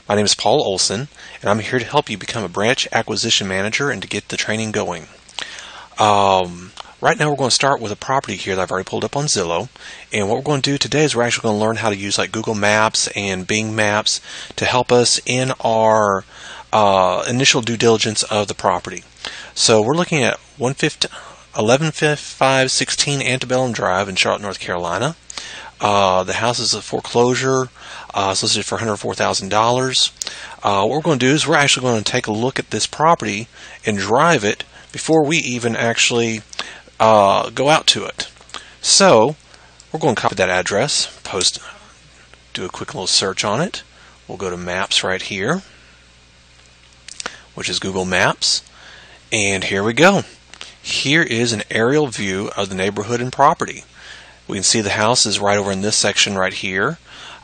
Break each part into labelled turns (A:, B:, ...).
A: My name is Paul Olson, and I'm here to help you become a branch acquisition manager and to get the training going. Right now we're going to start with a property here that I've already pulled up on Zillow, and what we're going to do today is we're actually going to learn how to use like Google Maps and Bing Maps to help us in our initial due diligence of the property. So we're looking at 115516 Antebellum Drive in Charlotte, North Carolina. The house is a foreclosure. It's listed for $104,000. What we're going to do is we're actually going to take a look at this property and drive it before we even actually go out to it. So we're going to copy that address, do a quick little search on it. We'll go to Maps right here, which is Google Maps, and here we go. Here is an aerial view of the neighborhood and property. We can see the house is right over in this section right here.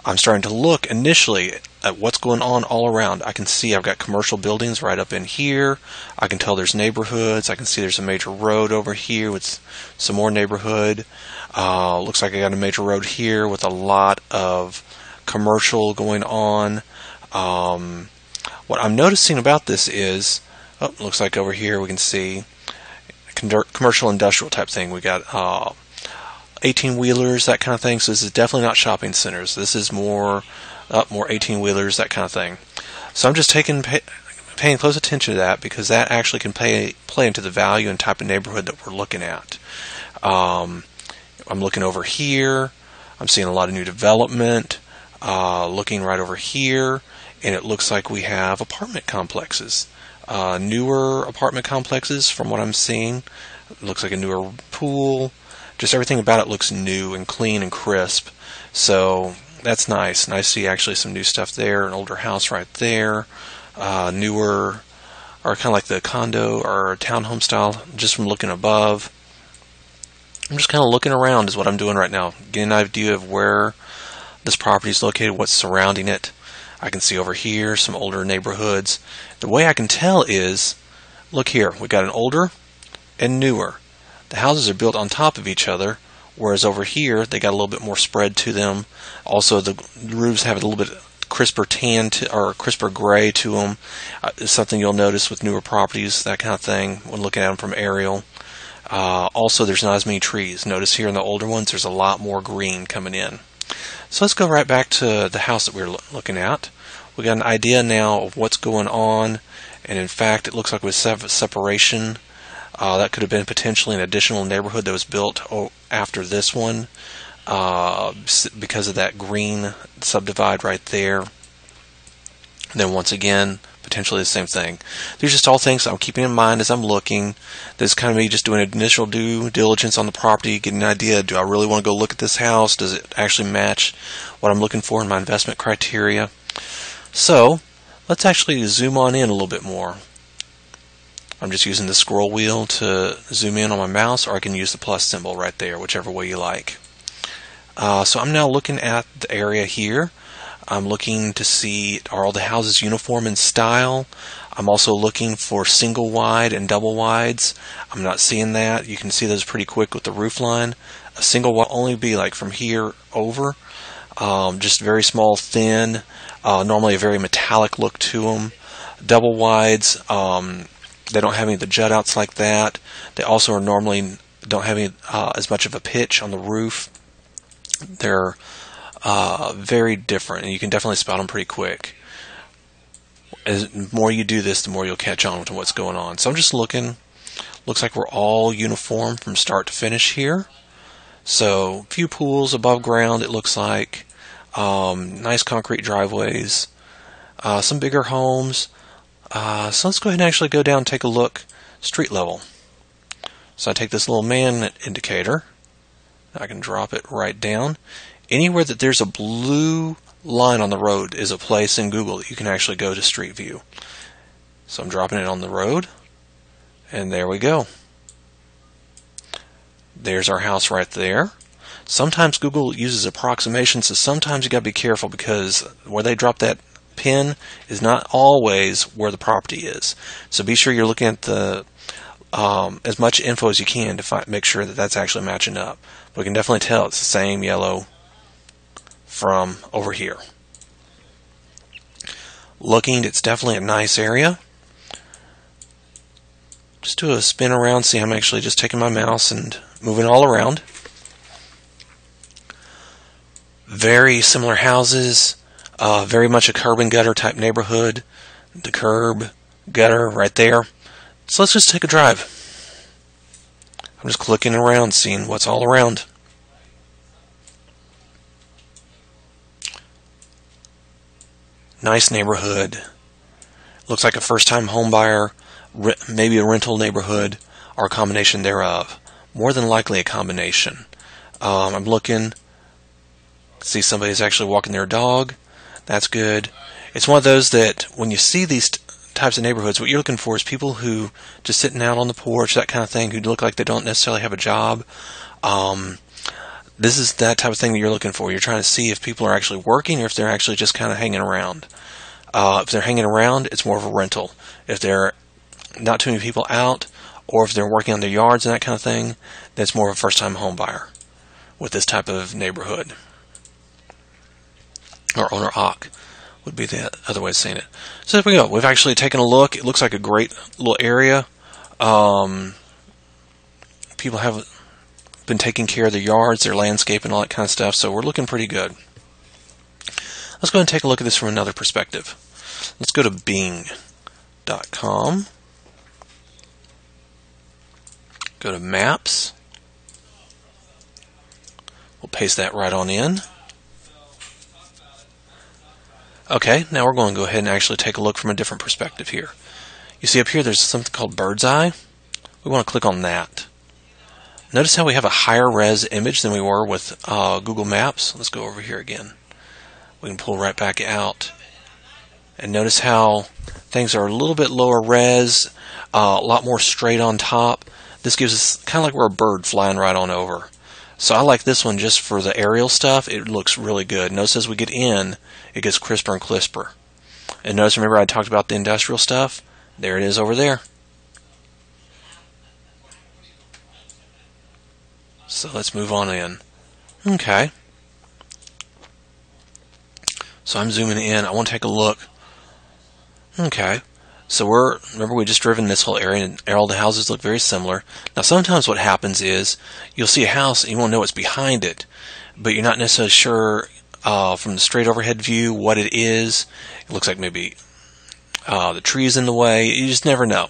A: I'm starting to look initially at what's going on all around. I can see I've got commercial buildings right up in here. I can tell there's neighborhoods. I can see there's a major road over here with some more neighborhood. Looks like I got a major road here with a lot of commercial going on. What I'm noticing about this is, looks like over here we can see commercial industrial type thing. We got 18-wheelers, that kind of thing. So this is definitely not shopping centers. This is more 18-wheelers, that kind of thing. So I'm just paying close attention to that because that actually can play into the value and type of neighborhood that we're looking at. I'm looking over here. I'm seeing a lot of new development. Looking right over here, and it looks like we have apartment complexes. Newer apartment complexes from what I'm seeing. It looks like a newer pool. Just everything about it looks new and clean and crisp. So that's nice. Nice to see actually some new stuff there. An older house right there. Newer, or kind of like the condo or townhome style, just from looking above. I'm just kind of looking around is what I'm doing right now. Getting an idea of where this property is located, what's surrounding it. I can see over here some older neighborhoods. The way I can tell is, look here, we got an older and newer. The houses are built on top of each other, whereas over here they got a little bit more spread to them. Also, the roofs have a little bit crisper tan or crisper gray to them. It's something you'll notice with newer properties, that kind of thing, when looking at them from aerial. Also, there's not as many trees. Notice here in the older ones, there's a lot more green coming in. So let's go right back to the house that we were looking at. We got an idea now of what's going on, and in fact, it looks like with separation. That could have been potentially an additional neighborhood that was built after this one because of that green subdivide right there. And then once again, potentially the same thing. These are just all things I'm keeping in mind as I'm looking. This is kind of me just doing an initial due diligence on the property, getting an idea, do I really want to go look at this house? Does it actually match what I'm looking for in my investment criteria? So let's actually zoom on in a little bit more. I'm just using the scroll wheel to zoom in on my mouse, or I can use the plus symbol right there, whichever way you like. So I'm now looking at the area here. I'm looking to see, are all the houses uniform in style? I'm also looking for single wide and double wides. I'm not seeing that. You can see those pretty quick with the roof line. A single will only be like from here over. Just very small, thin, normally a very metallic look to them. Double wides, they don't have any of the jut outs like that. They also are normally don't have any, as much of a pitch on the roof. They're very different, and you can definitely spot them pretty quick. As the more you do this, the more you'll catch on to what's going on. So I'm just looking. Looks like we're all uniform from start to finish here. So a few pools above ground, it looks like. Nice concrete driveways. Some bigger homes. So let's go ahead and actually go down and take a look street level. So I take this little man indicator. I can drop it right down. Anywhere that there's a blue line on the road is a place in Google that you can actually go to Street View. So I'm dropping it on the road, and there we go. There's our house right there. Sometimes Google uses approximations, so sometimes you got to be careful because where they drop that pin is not always where the property is. So be sure you're looking at the as much info as you can to make sure that that's actually matching up. But we can definitely tell it's the same yellow from over here. looking. It's definitely a nice area. Just do a spin around. See, I'm actually just taking my mouse and moving all around. Very similar houses. Very much a curb and gutter type neighborhood. The curb, gutter right there. So let's just take a drive. I'm just clicking around, seeing what's all around. Nice neighborhood. Looks like a first-time home buyer, maybe a rental neighborhood, or a combination thereof. More than likely a combination. I'm looking. See, somebody's actually walking their dog. That's good. It's one of those that when you see these types of neighborhoods, what you're looking for is people who just sitting out on the porch, that kind of thing, who look like they don't necessarily have a job. This is that type of thing that you're looking for. You're trying to see if people are actually working or if they're actually just kind of hanging around. If they're hanging around, it's more of a rental. If they're not too many people out, or if they're working on their yards and that kind of thing, that's more of a first-time home buyer with this type of neighborhood. Or owner-occ would be the other way of saying it. So there we go. We've actually taken a look. It looks like a great little area. People have been taking care of their yards, their landscape, and all that kind of stuff, so we're looking pretty good. Let's go ahead and take a look at this from another perspective. Let's go to Bing.com. Go to Maps. We'll paste that right on in. Okay, now we're going to go ahead and actually take a look from a different perspective here. You see up here there's something called Bird's Eye. We want to click on that. Notice how we have a higher res image than we were with Google Maps. Let's go over here again. We can pull right back out. And notice how things are a little bit lower res, a lot more straight on top. This gives us kind of like we're a bird flying right on over. So I like this one just for the aerial stuff. It looks really good. Notice as we get in, it gets crisper and crisper. And notice, remember I talked about the industrial stuff? There it is over there. So let's move on in. Okay. So I'm zooming in. I want to take a look. Okay. So remember we just driven this whole area and all the houses look very similar. Now sometimes what happens is you'll see a house and you won't know what's behind it, but you're not necessarily sure from the straight overhead view what it is. It looks like maybe the tree is in the way. You just never know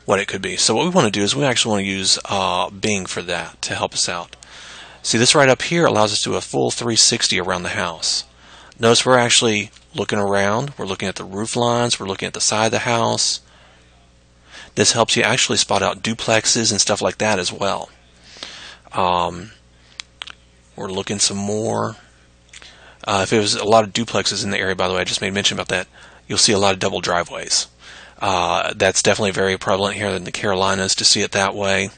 A: what it could be. So what we want to do is we actually want to use Bing for that to help us out. See, this right up here allows us to do a full 360 around the house. Notice we're actually looking around. We're looking at the roof lines. We're looking at the side of the house. This helps you actually spot out duplexes and stuff like that as well. We're looking some more. If it was a lot of duplexes in the area, by the way, I just made mention about that, you'll see a lot of double driveways. That's definitely very prevalent here in the Carolinas to see it that way.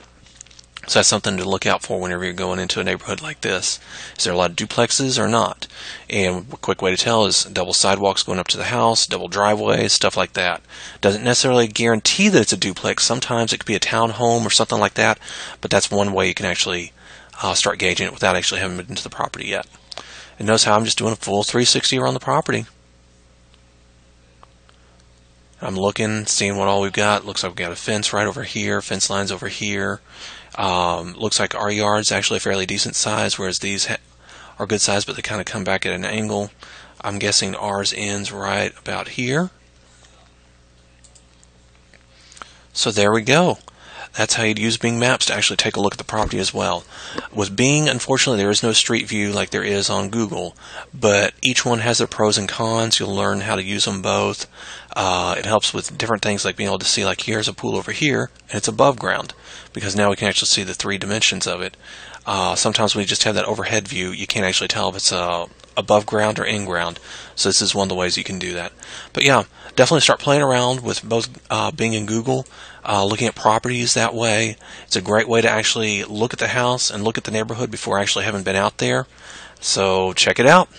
A: So that's something to look out for whenever you're going into a neighborhood like this. Is there a lot of duplexes or not? And a quick way to tell is double sidewalks going up to the house, double driveways, stuff like that. Doesn't necessarily guarantee that it's a duplex. Sometimes it could be a townhome or something like that, but that's one way you can actually start gauging it without actually having been into the property yet. And notice how I'm just doing a full 360 around the property. I'm looking, seeing what all we've got. Looks like we've got a fence right over here, fence lines over here. Looks like our yard's actually a fairly decent size, whereas these are good size, but they kind of come back at an angle. I'm guessing ours ends right about here. So there we go. That's how you'd use Bing Maps to actually take a look at the property as well. With Bing, unfortunately, there is no street view like there is on Google, but each one has their pros and cons. You'll learn how to use them both. It helps with different things like being able to see, like here's a pool over here, and it's above ground, because now we can actually see the 3 dimensions of it. Sometimes when you just have that overhead view, you can't actually tell if it's above ground or in ground. So this is one of the ways you can do that. But yeah, definitely start playing around with both Bing and Google, looking at properties that way. It's a great way to actually look at the house and look at the neighborhood before actually having been out there. So check it out.